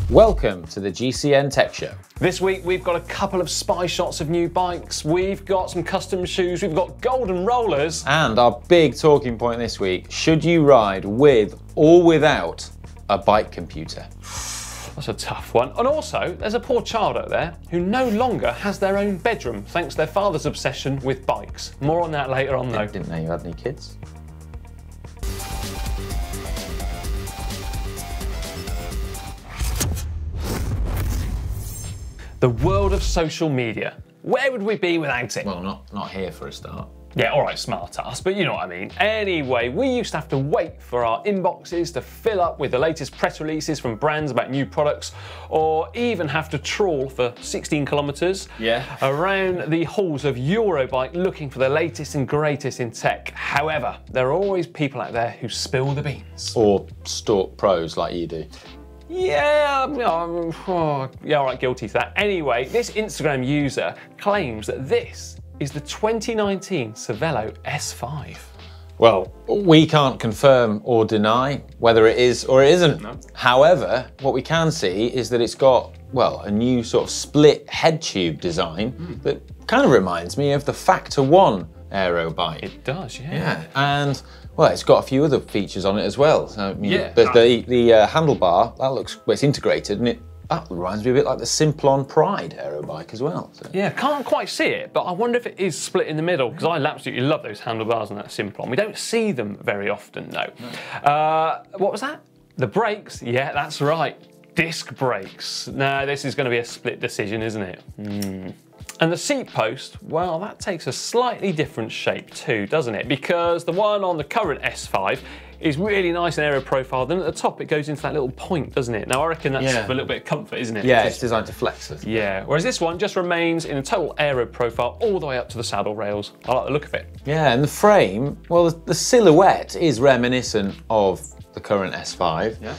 Welcome to the GCN Tech Show. This week we've got a couple of spy shots of new bikes, we've got some custom shoes, we've got golden rollers. And our big talking point this week, should you ride with or without a bike computer? That's a tough one. And also, there's a poor child out there who no longer has their own bedroom thanks to their father's obsession with bikes. More on that later on though. Didn't know you had any kids. The world of social media. Where would we be without it? Well, not here for a start. Yeah, all right, smart ass, but you know what I mean. Anyway, we used to have to wait for our inboxes to fill up with the latest press releases from brands about new products, or even have to trawl for 16 kilometres around the halls of Eurobike looking for the latest and greatest in tech. However, there are always people out there who spill the beans. Or stalk pros like you do. Yeah, all right, guilty to that. Anyway, this Instagram user claims that this is the 2019 Civello S5. Well, we can't confirm or deny whether it is or it isn't. No. However, what we can see is that it's got, well, a new sort of split head tube design that kind of reminds me of the Factor 1 aero bike. It does, yeah. Yeah, and well, it's got a few other features on it as well. So, Yeah. But the handlebar, that looks, well, it's integrated, and that reminds me a bit like the Simplon Pride aero bike as well. So. Yeah, can't quite see it, but I wonder if it is split in the middle, because I absolutely love those handlebars on that Simplon. We don't see them very often, though. No. What was that? The brakes? Yeah, that's right. Disc brakes. Now, this is going to be a split decision, isn't it? And the seat post, well, that takes a slightly different shape too, doesn't it? Because the one on the current S5 is really nice and aero profile. Then at the top, it goes into that little point, doesn't it? Now, I reckon that's for a little bit of comfort, isn't it? Yeah, it's designed to flex it. Yeah, whereas this one just remains in a total aero profile all the way up to the saddle rails. I like the look of it. Yeah, and the frame, well, the silhouette is reminiscent of the current S5. Yeah.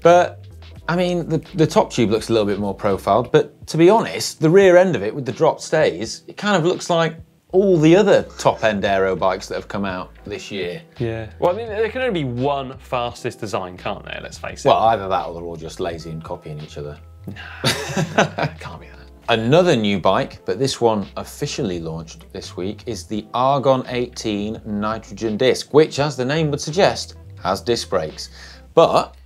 But I mean, the top tube looks a little bit more profiled, but to be honest, the rear end of it with the drop stays, it kind of looks like all the other top-end aero bikes that have come out this year. Yeah. Well, I mean, there can only be one fastest design, can't there? Let's face it. Well, either that or they're all just lazy and copying each other. Can't be that. Another new bike, but this one officially launched this week, is the Argon 18 nitrogen disc, which, as the name would suggest, has disc brakes. But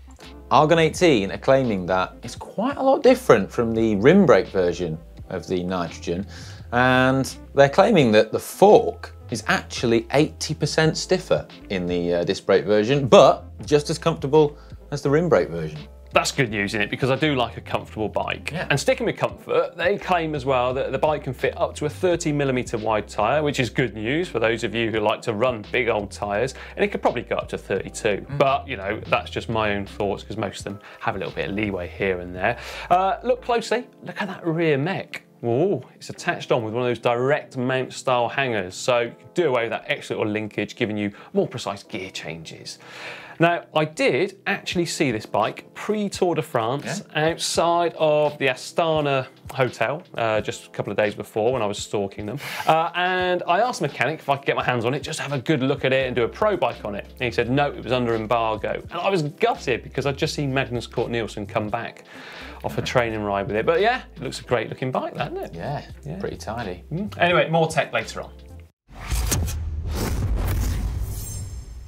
Argon 18 are claiming that it's quite a lot different from the rim brake version of the nitrogen, and they're claiming that the fork is actually 80% stiffer in the disc brake version, but just as comfortable as the rim brake version. That's good news, isn't it? Because I do like a comfortable bike. Yeah. And sticking with comfort, they claim as well that the bike can fit up to a 30mm wide tyre, which is good news for those of you who like to run big old tyres, and it could probably go up to 32. But, you know, that's just my own thoughts, because most of them have a little bit of leeway here and there. Look closely, look at that rear mech. Oh, it's attached on with one of those direct mount style hangers, so you can do away with that extra little linkage, giving you more precise gear changes. Now, I did actually see this bike pre-Tour de France outside of the Astana hotel just a couple of days before when I was stalking them. And I asked the mechanic if I could get my hands on it, just have a good look at it and do a pro bike on it. And he said, no, it was under embargo. And I was gutted because I'd just seen Magnus Cort Nielsen come back off a training ride with it. But yeah, it looks a great looking bike, doesn't it? Yeah, pretty tidy. Anyway, more tech later on.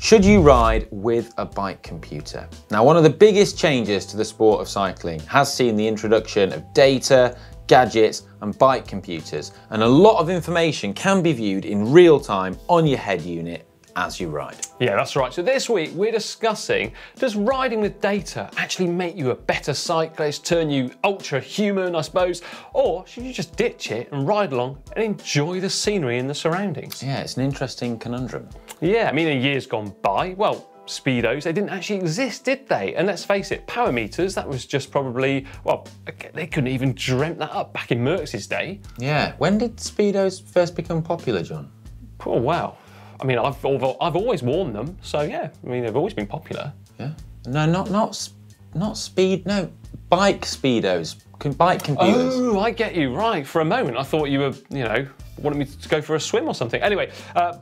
Should you ride with a bike computer? Now, one of the biggest changes to the sport of cycling has seen the introduction of data, gadgets, and bike computers, and a lot of information can be viewed in real time on your head unit as you ride. Yeah, that's right. So this week we're discussing, does riding with data actually make you a better cyclist, turn you ultra human, I suppose, or should you just ditch it and ride along and enjoy the scenery and the surroundings? Yeah, it's an interesting conundrum. Yeah, I mean, in years gone by, well, speedos, they didn't actually exist, did they? And let's face it, power meters, that was just probably, well, they couldn't even dreamt that up back in Merckx's day. Yeah, when did speedos first become popular, John? Oh, wow. I mean, I've always worn them, so yeah, I mean, they've always been popular. Yeah. No, not speed, no, bike speedos, bike computers. Oh, I get you, right. For a moment, I thought you were, you know, wanted me to go for a swim or something. Anyway,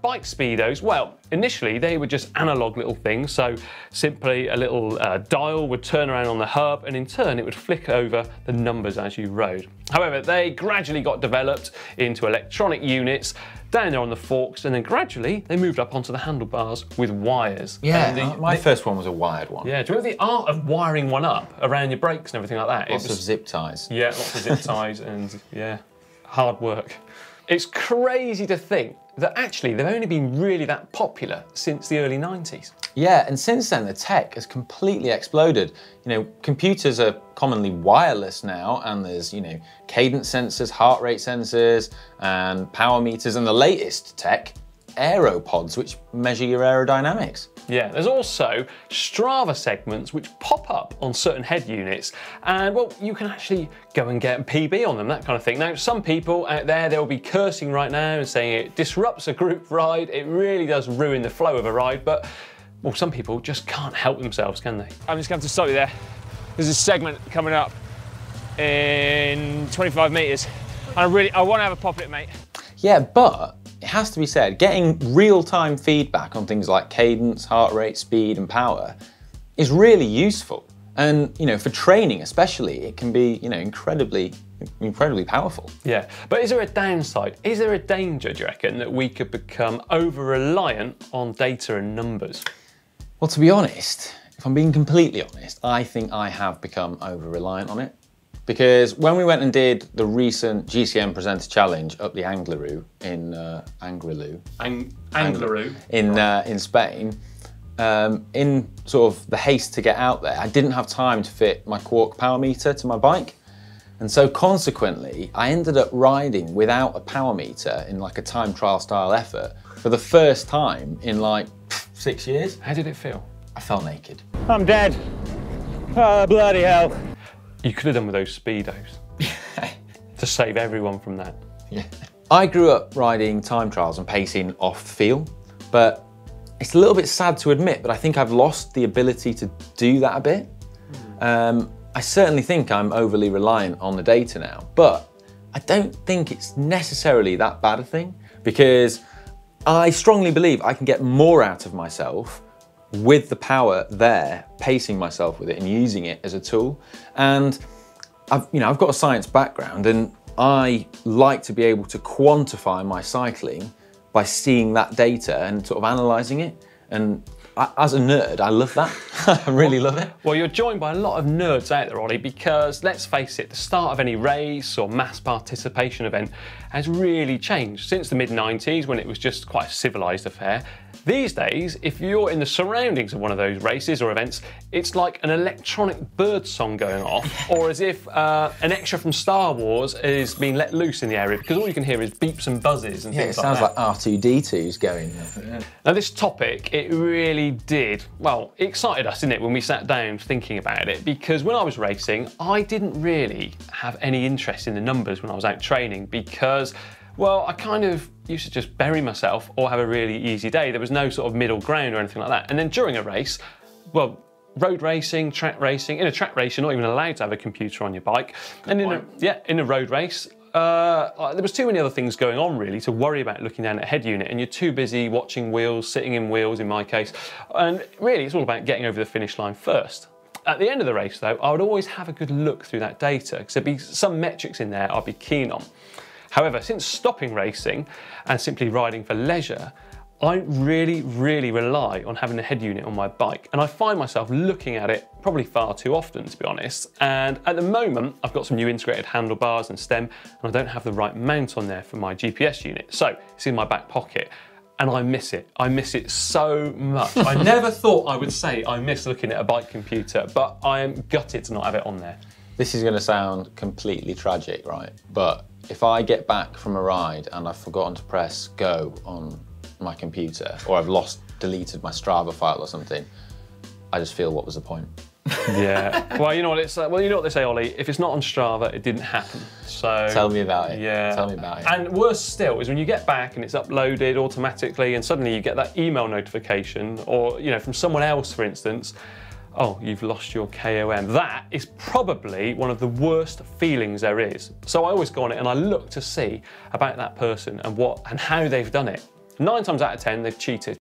bike speedos, well, initially they were just analog little things, so simply a little dial would turn around on the hub, and in turn it would flick over the numbers as you rode. However, they gradually got developed into electronic units down there on the forks, and then gradually they moved up onto the handlebars with wires. Yeah, my first one was a wired one. Yeah, do you remember the art of wiring one up around your brakes and everything like that? Lots of zip ties. Yeah, lots of zip ties and yeah, hard work. It's crazy to think that actually they've only been really that popular since the early 90s. Yeah, and since then the tech has completely exploded. You know, computers are commonly wireless now, and there's, you know, cadence sensors, heart rate sensors, and power meters, and the latest tech, aeropods, which measure your aerodynamics. Yeah, there's also Strava segments which pop up on certain head units, and well, you can actually go and get a PB on them, that kind of thing. Now, some people out there, they'll be cursing right now and saying it disrupts a group ride, it really does ruin the flow of a ride, but well, some people just can't help themselves, can they? I'm just going to stop you there. There's a segment coming up in 25 metres, and I want to have a pop at it, mate. Yeah, but it has to be said, getting real-time feedback on things like cadence, heart rate, speed, and power is really useful. And, you know, for training especially, it can be, you know, incredibly powerful. Yeah, but is there a downside? Is there a danger, do you reckon, that we could become over-reliant on data and numbers? Well, to be honest, if I'm being completely honest, I think I have become over-reliant on it. Because when we went and did the recent GCN Presenter Challenge up the Angleroo in in Spain, in sort of the haste to get out there, I didn't have time to fit my Quark power meter to my bike. And so consequently, I ended up riding without a power meter in like a time trial style effort for the first time in like 6 years. How did it feel? I felt naked. I'm dead. Oh, bloody hell. You could have done with those speedos to save everyone from that. Yeah. I grew up riding time trials and pacing off the feel, but it's a little bit sad to admit, but I think I've lost the ability to do that a bit. I certainly think I'm overly reliant on the data now, but I don't think it's necessarily that bad a thing, because I strongly believe I can get more out of myself with the power there, pacing myself with it and using it as a tool. And I've got a science background, and I like to be able to quantify my cycling by seeing that data and sort of analysing it. And as a nerd, I love that. I really love it. Well, you're joined by a lot of nerds out there, Ollie, because let's face it, the start of any race or mass participation event has really changed since the mid-90s, when it was just quite a civilised affair. These days, if you're in the surroundings of one of those races or events, it's like an electronic bird song going off, or as if an extra from Star Wars is being let loose in the area, because all you can hear is beeps and buzzes and things like that. It sounds like R2-D2's going. Yeah. Now, this topic, it really did, well, it excited us, didn't it, when we sat down thinking about it, because when I was racing, I didn't really have any interest in the numbers when I was out training, because, well, I kind of used to just bury myself or have a really easy day. There was no sort of middle ground or anything like that. And then during a race, well, road racing, track racing, in a track race, you're not even allowed to have a computer on your bike. And in a road race, there was too many other things going on really to worry about looking down at a head unit, and you're too busy watching wheels, sitting in wheels in my case. And really, it's all about getting over the finish line first. At the end of the race though, I would always have a good look through that data, because there'd be some metrics in there I'd be keen on. However, since stopping racing and simply riding for leisure, I really rely on having a head unit on my bike, and I find myself looking at it probably far too often, to be honest. And at the moment, I've got some new integrated handlebars and stem, and I don't have the right mount on there for my GPS unit. So it's in my back pocket, and I miss it. I miss it so much. I never thought I would say I miss looking at a bike computer, but I am gutted to not have it on there. This is going to sound completely tragic, right? But if I get back from a ride and I've forgotten to press go on my computer, or I've deleted my Strava file or something, I just feel, what was the point? Yeah. Well, you know what it's like. Well, you know what they say, Ollie. If it's not on Strava, it didn't happen. So tell me about it. Yeah. Tell me about it. And worse still is when you get back and it's uploaded automatically, and suddenly you get that email notification, or from someone else, for instance. oh, you've lost your KOM. That is probably one of the worst feelings there is. So I always go on it and I look to see about that person and what and how they've done it. 9 times out of 10, they've cheated.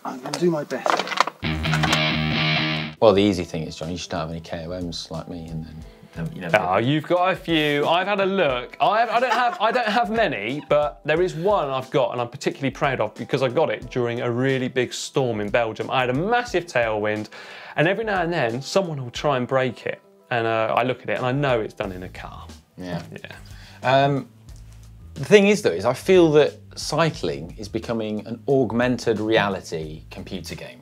I'm going to do my best. Well, the easy thing is, John, you just don't have any KOMs like me, and then you know. Oh, you've got a few. I've had a look. I don't have many, but there is one I've got, and I'm particularly proud of because I got it during a really big storm in Belgium. I had a massive tailwind, and every now and then someone will try and break it, and I look at it and I know it's done in a car. Yeah. Yeah. The thing is, though, is I feel that cycling is becoming an augmented reality computer game.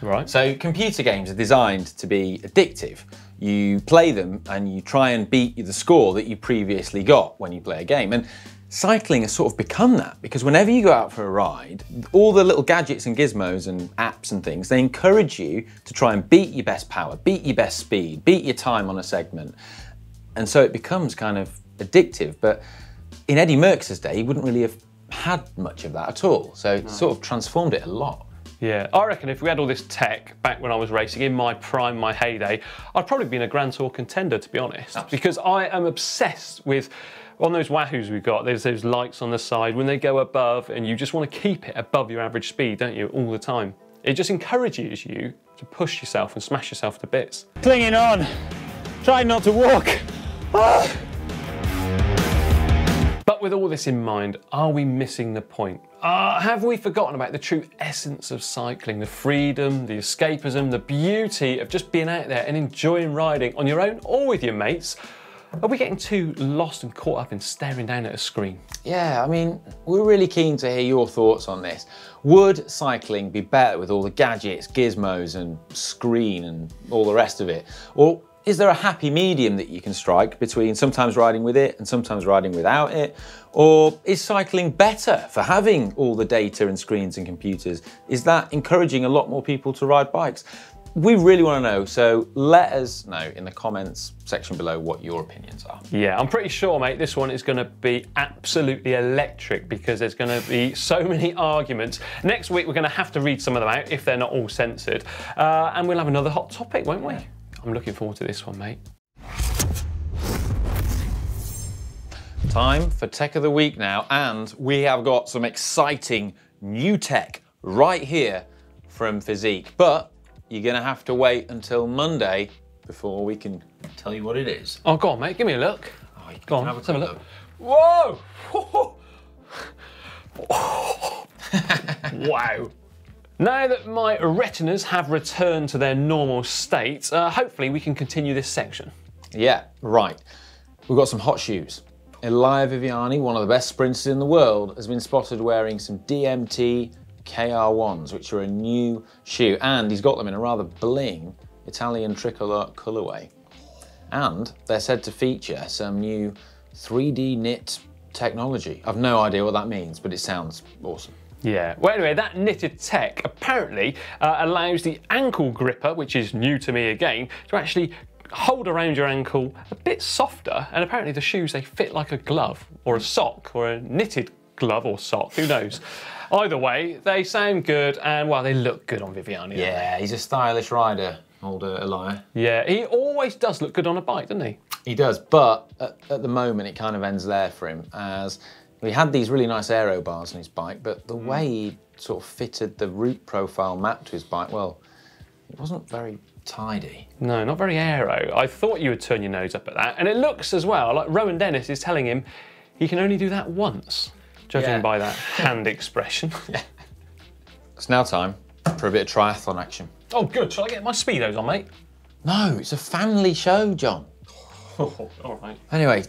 Right. So computer games are designed to be addictive. You play them and you try and beat the score that you previously got when you play a game. And cycling has sort of become that, because whenever you go out for a ride, all the little gadgets and gizmos and apps and things, they encourage you to try and beat your best power, beat your best speed, beat your time on a segment. And so it becomes kind of addictive. But in Eddie Merckx's day, he wouldn't really have had much of that at all. So it sort of transformed it a lot. Yeah, I reckon if we had all this tech back when I was racing, in my prime, my heyday, I'd probably been a Grand Tour contender, to be honest. Absolutely. Because I am obsessed with, on those Wahoos we've got, there's those lights on the side, when they go above, and you just want to keep it above your average speed, don't you, all the time. It just encourages you to push yourself and smash yourself to bits. Clinging on, trying not to walk. But with all this in mind, are we missing the point? Have we forgotten about the true essence of cycling, the freedom, the escapism, the beauty of just being out there and enjoying riding on your own or with your mates? Are we getting too lost and caught up in staring down at a screen? Yeah, I mean, we're really keen to hear your thoughts on this. Would cycling be better with all the gadgets, gizmos and screen and all the rest of it? Or is there a happy medium that you can strike between sometimes riding with it and sometimes riding without it? Or is cycling better for having all the data and screens and computers? Is that encouraging a lot more people to ride bikes? We really want to know, so let us know in the comments section below what your opinions are. Yeah, I'm pretty sure, mate, this one is going to be absolutely electric because there's going to be so many arguments. Next week, we're going to have to read some of them out if they're not all censored. And we'll have another hot topic, won't we? I'm looking forward to this one, mate. Time for Tech of the Week now, and we have got some exciting new tech right here from Physique. But you're going to have to wait until Monday before we can tell you what it is. Oh, go on, mate, give me a look. Oh, you Go on, can let's have a look. look. Whoa! Wow. Now that my retinas have returned to their normal state, hopefully we can continue this section. Yeah, right. We've got some hot shoes. Elia Viviani, one of the best sprinters in the world, has been spotted wearing some DMT KR1s, which are a new shoe, and he's got them in a rather bling Italian tricolor colourway. And they're said to feature some new 3D knit technology. I've no idea what that means, but it sounds awesome. Yeah, well anyway, that knitted tech apparently allows the ankle gripper, which is new to me again, to actually hold around your ankle a bit softer, and apparently the shoes, they fit like a glove or a sock or a knitted glove or sock, who knows. Either way, they sound good and, well, they look good on Viviani. Yeah, he's a stylish rider, old Elia. Yeah, he always does look good on a bike, doesn't he? He does, but at the moment it kind of ends there for him, as he had these really nice aero bars on his bike, but the way he sort of fitted the route profile map to his bike, well, it wasn't very tidy. No, not very aero. I thought you would turn your nose up at that. And it looks as well like Rowan Dennis is telling him he can only do that once, judging by that hand expression. Yeah. It's now time for a bit of triathlon action. Oh, good. Shall I get my Speedos on, mate? No, it's a family show, John. Oh, all right. Anyway,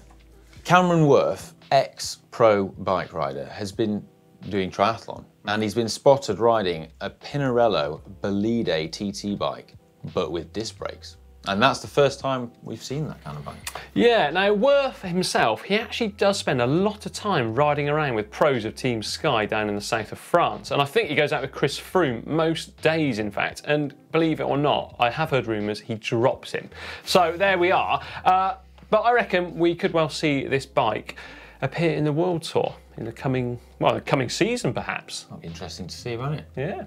Cameron Worth, ex-pro bike rider, has been doing triathlon, and he's been spotted riding a Pinarello Bolide TT bike, but with disc brakes. And that's the first time we've seen that kind of bike. Yeah, now Worth himself, he actually does spend a lot of time riding around with pros of Team Sky down in the south of France. And I think he goes out with Chris Froome most days, in fact. And believe it or not, I have heard rumours he drops him. So there we are. But I reckon we could well see this bike appear in the World Tour in the coming season, perhaps. That'll be interesting to see, won't it? Yeah.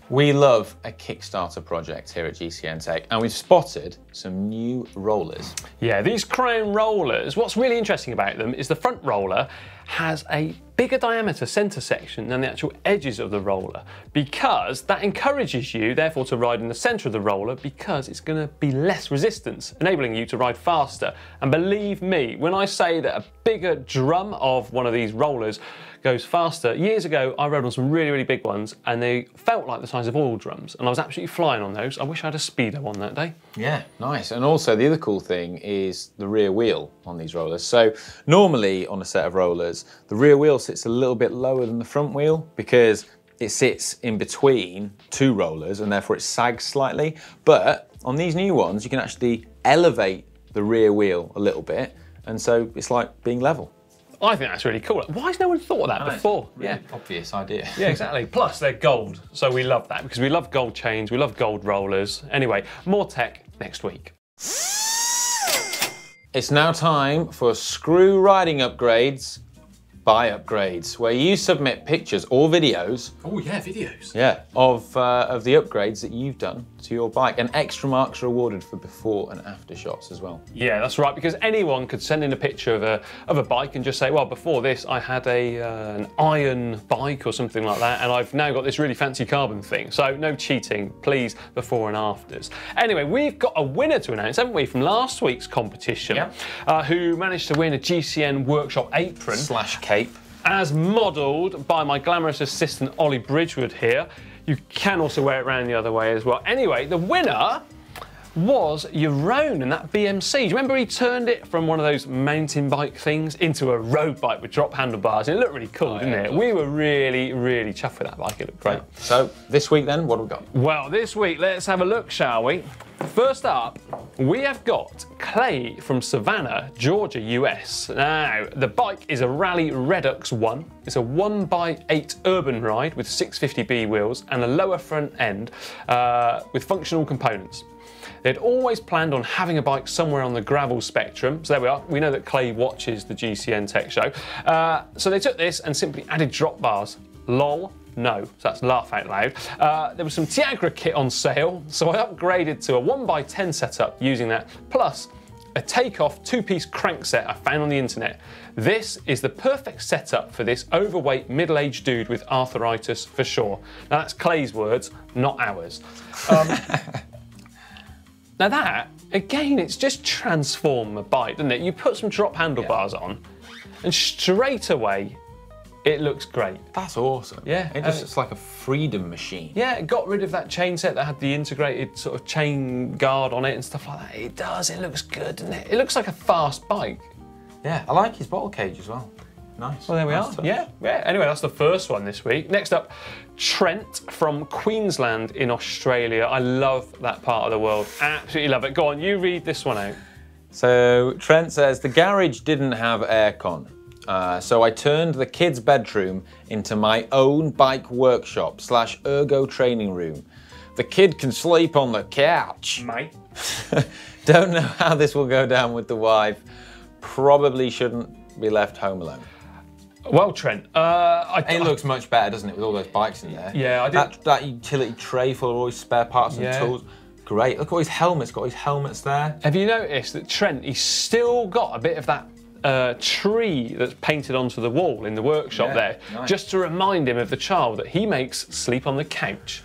We love a Kickstarter project here at GCN Tech, and we've spotted some new rollers. Yeah, these Crown rollers, what's really interesting about them is the front roller has a bigger diameter centre section than the actual edges of the roller, because that encourages you, therefore, to ride in the centre of the roller because it's going to be less resistance, enabling you to ride faster. And believe me, when I say that a bigger drum of one of these rollers goes faster, years ago I rode on some really, really big ones and they felt like the size of oil drums, and I was absolutely flying on those. I wish I had a speedo on that day. Yeah, nice. And also the other cool thing is the rear wheel on these rollers. So normally on a set of rollers, the rear wheel sits a little bit lower than the front wheel because it sits in between two rollers and therefore it sags slightly. But on these new ones, you can actually elevate the rear wheel a little bit, and so it's like being level. I think that's really cool. Why has no one thought of that before? Really obvious idea. Yeah, exactly. Plus, they're gold, so we love that because we love gold chains, we love gold rollers. Anyway, more tech next week. It's now time for screw riding upgrades by upgrades, where you submit pictures or videos. Oh yeah, videos. Yeah, of the upgrades that you've done to your bike, and extra marks are awarded for before and after shots as well. Yeah, that's right, because anyone could send in a picture of a bike and just say, well, before this I had an iron bike or something like that, and I've now got this really fancy carbon thing. So no cheating, please, before and afters. Anyway, we've got a winner to announce, haven't we, from last week's competition, who managed to win a GCN workshop apron / cape. As modelled by my glamorous assistant Ollie Bridgewood here. You can also wear it around the other way as well. Anyway, the winner was Jeroen and that BMC. Do you remember he turned it from one of those mountain bike things into a road bike with drop handlebars? And it looked really cool, didn't it? We were really, really chuffed with that bike. It looked great. Yeah. So this week then, what have we got? Well, this week, let's have a look, shall we? First up, we have got Clay from Savannah, Georgia, US. Now, the bike is a Rally Redux 1. It's a 1x8 urban ride with 650B wheels and a lower front end with functional components. They'd always planned on having a bike somewhere on the gravel spectrum. So there we are. We know that Clay watches the GCN Tech Show. So they took this and simply added drop bars. Lol. No, so that's laugh out loud. There was some Tiagra kit on sale, so I upgraded to a 1x10 setup using that, plus a take-off two-piece crankset I found on the internet. This is the perfect setup for this overweight middle-aged dude with arthritis for sure. Now that's Clay's words, not ours. Now that, again, it's just transformed a bike, doesn't it? You put some drop handlebars on, and straight away, it looks great. That's awesome. Yeah. It's like a freedom machine. Yeah, it got rid of that chain set that had the integrated sort of chain guard on it and stuff like that. It does, it looks good, doesn't it? It looks like a fast bike. Yeah, I like his bottle cage as well. Nice. Well, there we are. Yeah. Anyway, that's the first one this week. Next up, Trent from Queensland in Australia. I love that part of the world. Absolutely love it. Go on, you read this one out. So Trent says, the garage didn't have aircon. So I turned the kids' bedroom into my own bike workshop / ergo training room. The kid can sleep on the couch. Mate. Don't know how this will go down with the wife. Probably shouldn't be left home alone. Well, Trent, it looks much better, doesn't it, with all those bikes in there? Yeah, I did. That utility tray full of all his spare parts and tools. Great. Look at all his helmets. Got his helmets there. Have you noticed that Trent, he's still got a bit of that tree that's painted onto the wall in the workshop there, nice. Just to remind him of the child that he makes sleep on the couch.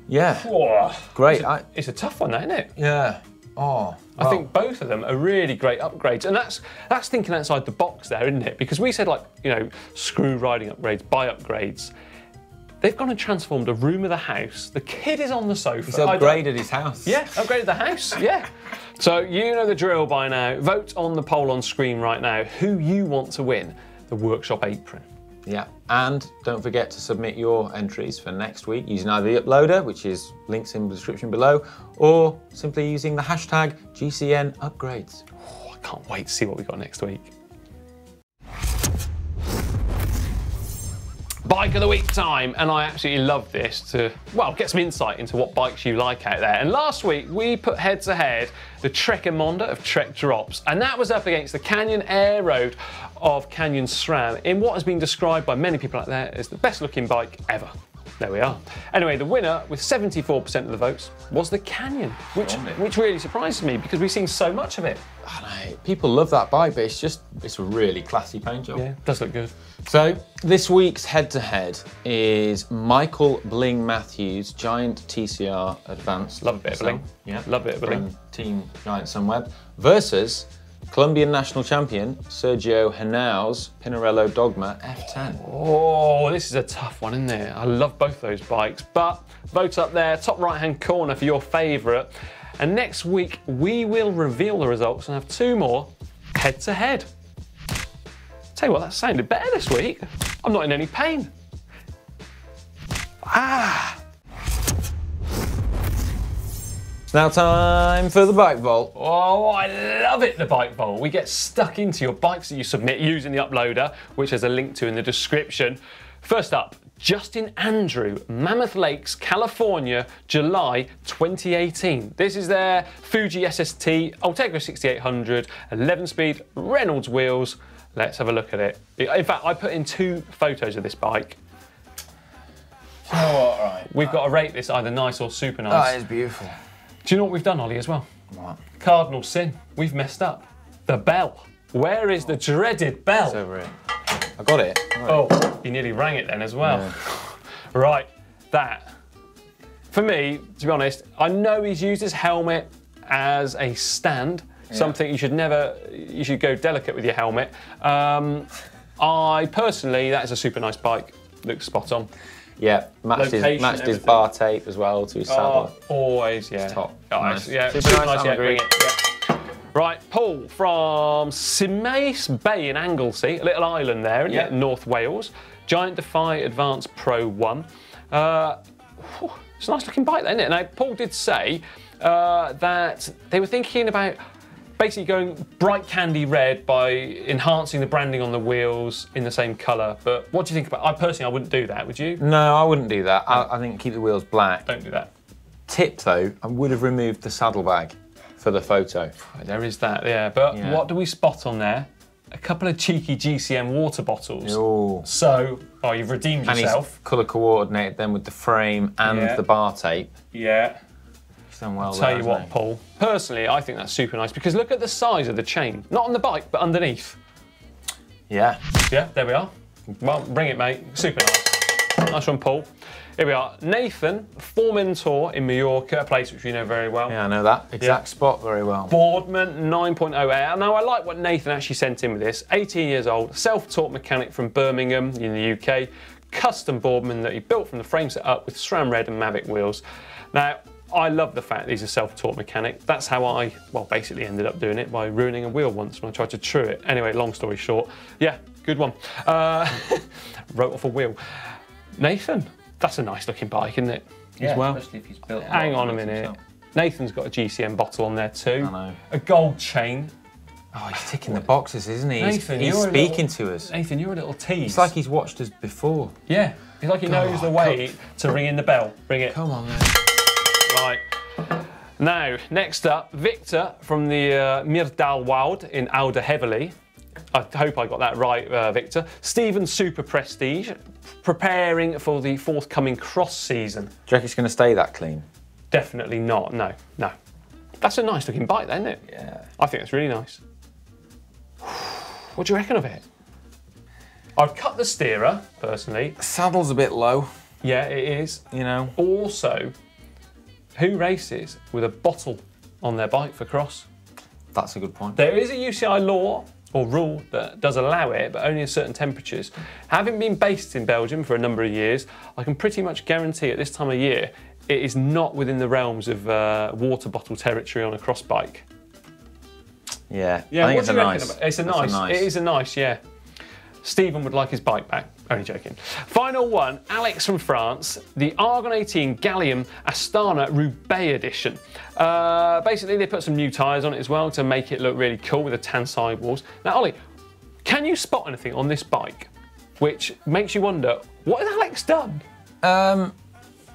Yeah. Whoa. Great. It's a tough one, that, isn't it? Yeah. Oh. I think both of them are really great upgrades, and that's thinking outside the box there, isn't it? Because we said, like, you know, screw riding upgrades, buy upgrades. They've gone and transformed a room of the house. The kid is on the sofa. He's upgraded his house. Yeah, upgraded the house, yeah. So you know the drill by now. Vote on the poll on screen right now who you want to win the workshop apron. Yeah, and don't forget to submit your entries for next week using either the uploader, which is links in the description below, or simply using the hashtag GCN Upgrades. Oh, I can't wait to see what we've got next week. Bike of the week time, and I absolutely love this to, well, get some insight into what bikes you like out there. And last week we put head to head the Trek Emonda of Trek Drops, and that was up against the Canyon Air Road of Canyon SRAM in what has been described by many people out there as the best looking bike ever. There we are. Anyway, the winner with 74% of the votes was the Canyon, which really surprises me because we've seen so much of it. I know. People love that bike, but it's a really classy paint job. Yeah, it does look good. So this week's head-to-head is Michael Bling Matthews, Giant TCR Advanced. Love a bit of bling. Yeah, love a bit of bling. From Team Giant Sunweb versus Colombian national champion Sergio Henau's Pinarello Dogma F10. Oh, this is a tough one, isn't it? I love both those bikes, but vote up there, top right-hand corner for your favourite. And next week, we will reveal the results and have 2 more head-to-head. Tell you what, that sounded better this week. I'm not in any pain. It's now time for the bike vault. Oh, I love it, the bike vault. We get stuck into your bikes that you submit using the uploader, which there's a link to in the description. First up, Justin Andrew, Mammoth Lakes, California, July 2018. This is their Fuji SST Ultegra 6800, 11-speed Reynolds wheels. Let's have a look at it. In fact, I put in 2 photos of this bike. You know what, right? We've got to rate this either nice or super nice. That is beautiful. Do you know what we've done, Ollie, as well? What? Cardinal sin. We've messed up. The bell. Where is the dreaded bell? It's over here. I got it. Oh, you nearly rang it then as well. Yeah. Right, that. For me, to be honest, I know he's used his helmet as a stand, something you should go delicate with your helmet. I personally, that is a super nice bike. Looks spot on. Yeah, matched his bar tape as well to his saddle. Always, yeah. It's top. Nice. Nice. Yeah, Super nice, yeah, agree. bring it. Yeah. Right, Paul from Cimace Bay in Anglesey, a little island there, isn't it? North Wales. Giant Defy Advance Pro 1. It's a nice looking bike, isn't it? Now, Paul did say that they were thinking about basically going bright candy red by enhancing the branding on the wheels in the same colour. But what do you think about? I wouldn't do that. Would you? No, I wouldn't do that. I think keep the wheels black. Don't do that. Tip though, I would have removed the saddlebag for the photo. There is that, yeah. But what do we spot on there? A couple of cheeky GCN water bottles. Ooh. So, you've redeemed yourself. And he's colour coordinated then with the frame and the bar tape. Yeah. He's done well. I'll tell you what, Paul. Personally, I think that's super nice because look at the size of the chain. Not on the bike, but underneath. Yeah. Yeah, there we are. Well, bring it, mate. Super nice. Nice one, Paul. Here we are. Nathan, Formentor in Mallorca, a place which we know very well. Yeah, I know that exact spot very well. Boardman 9.0 Air. Now, I like what Nathan actually sent in with this. 18 years old, self-taught mechanic from Birmingham in the UK. Custom Boardman that he built from the frame set up with SRAM Red and Mavic wheels. Now, I love the fact that he's a self-taught mechanic. That's how I, basically ended up doing it by ruining a wheel once when I tried to true it. Anyway, long story short, yeah, good one. Wrote off a wheel. Nathan. That's a nice looking bike, isn't it? Yeah, as well. especially if he's built. Hang on a minute. Nathan's got a GCN bottle on there too. I know. A gold chain. Oh, he's ticking the boxes, isn't he? Nathan, he's speaking to us. Nathan, you're a little tease. It's like he's watched us before. Yeah. It's like he knows the way to ring in the bell. Bring it. Come on, then. Right. Now, next up, Victor from the Myrdalwoud in Oude Heavily. I hope I got that right, Victor. Stephen Super Prestige, preparing for the forthcoming cross season. Do you reckon it's going to stay that clean? Definitely not, no. That's a nice looking bike, isn't it? Yeah. I think it's really nice. What do you reckon of it? I've cut the steerer, personally. The saddle's a bit low. Yeah, it is. You know. Also, who races with a bottle on their bike for cross? That's a good point. There is a UCI law or rule that does allow it, but only at certain temperatures. Having been based in Belgium for a number of years, I can pretty much guarantee at this time of year, it is not within the realms of water bottle territory on a cross bike. Yeah, Yeah, I think what do you reckon about it? It's a nice. It is a nice, yeah. Stephen would like his bike back. Only joking. Final one, Alex from France, the Argon 18 Gallium Astana Roubaix edition. Basically, they put some new tyres on it as well to make it look really cool with the tan sidewalls. Now, Ollie, can you spot anything on this bike which makes you wonder, what has Alex done?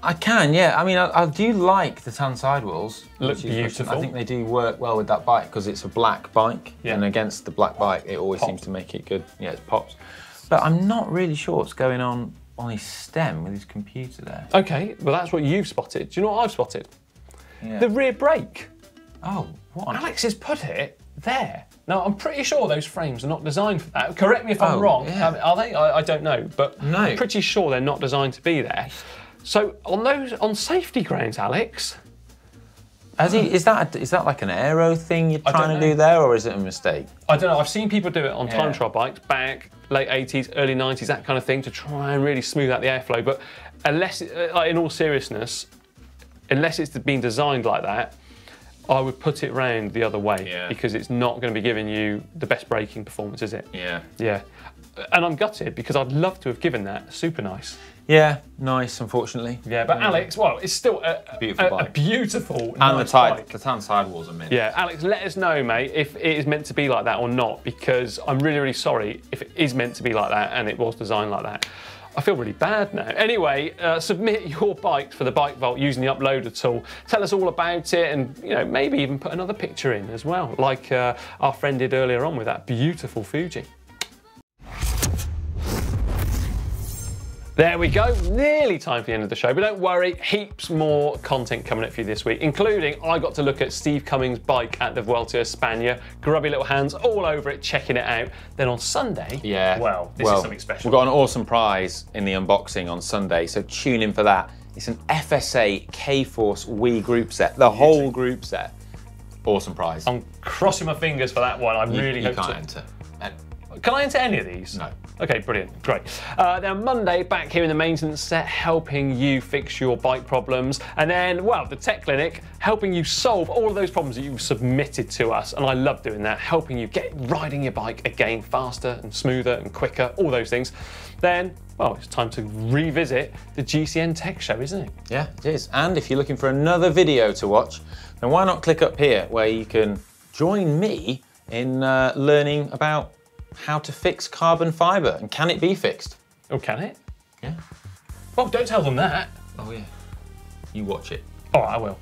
I can, yeah. I mean, I do like the tan sidewalls. Look beautiful. I think they do work well with that bike because it's a black bike, and against the black bike, it always seems to make it good. Yeah, it pops. But I'm not really sure what's going on his stem with his computer there. Okay, well that's what you've spotted. Do you know what I've spotted? Yeah. The rear brake. Oh, what on Alex has put it there. Now, I'm pretty sure those frames are not designed for that. Correct me if I'm wrong. Yeah. Are they? I don't know, but No. I'm pretty sure they're not designed to be there. So on safety grounds, Alex. Is that like an aero thing you're trying to do there, or is it a mistake? I don't know. I've seen people do it on time trial bikes back late 80s, early 90s, that kind of thing, to try and really smooth out the airflow. But unless, in all seriousness, unless it's been designed like that, I would put it round the other way because it's not going to be giving you the best braking performance, is it? Yeah. Yeah. And I'm gutted because I'd love to have given that super nice. Yeah, nice, unfortunately. Yeah, but Alex, well, it's still a beautiful and nice the tan sidewalls are mint. Yeah, Alex, let us know, mate, if it is meant to be like that or not, because I'm really, really sorry if it is meant to be like that and it was designed like that. I feel really bad now. Anyway, submit your bikes for the Bike Vault using the uploader tool. Tell us all about it, and maybe even put another picture in as well, like our friend did earlier on with that beautiful Fuji. There we go, nearly time for the end of the show, but don't worry, heaps more content coming up for you this week, including I got to look at Steve Cummings' bike at the Vuelta a España, grubby little hands all over it, checking it out. Then on Sunday, well, this is something special. We've got an awesome prize in the unboxing on Sunday, so tune in for that. It's an FSA K-Force Wii group set, the whole group set. Awesome prize. I'm crossing my fingers for that one. I really hope you can't enter. Can I enter any of these? No. Okay, brilliant, great. Then Monday, back here in the maintenance set, helping you fix your bike problems. And then, well, the Tech Clinic, helping you solve all of those problems that you've submitted to us. And I love doing that, helping you get riding your bike again faster and smoother and quicker, all those things. Then, well, it's time to revisit the GCN Tech Show, isn't it? Yeah, it is. And if you're looking for another video to watch, then why not click up here where you can join me in learning about how to fix carbon fibre, and can it be fixed? Oh, can it? Yeah. Well, don't tell them that. Oh yeah. You watch it. All right, I will.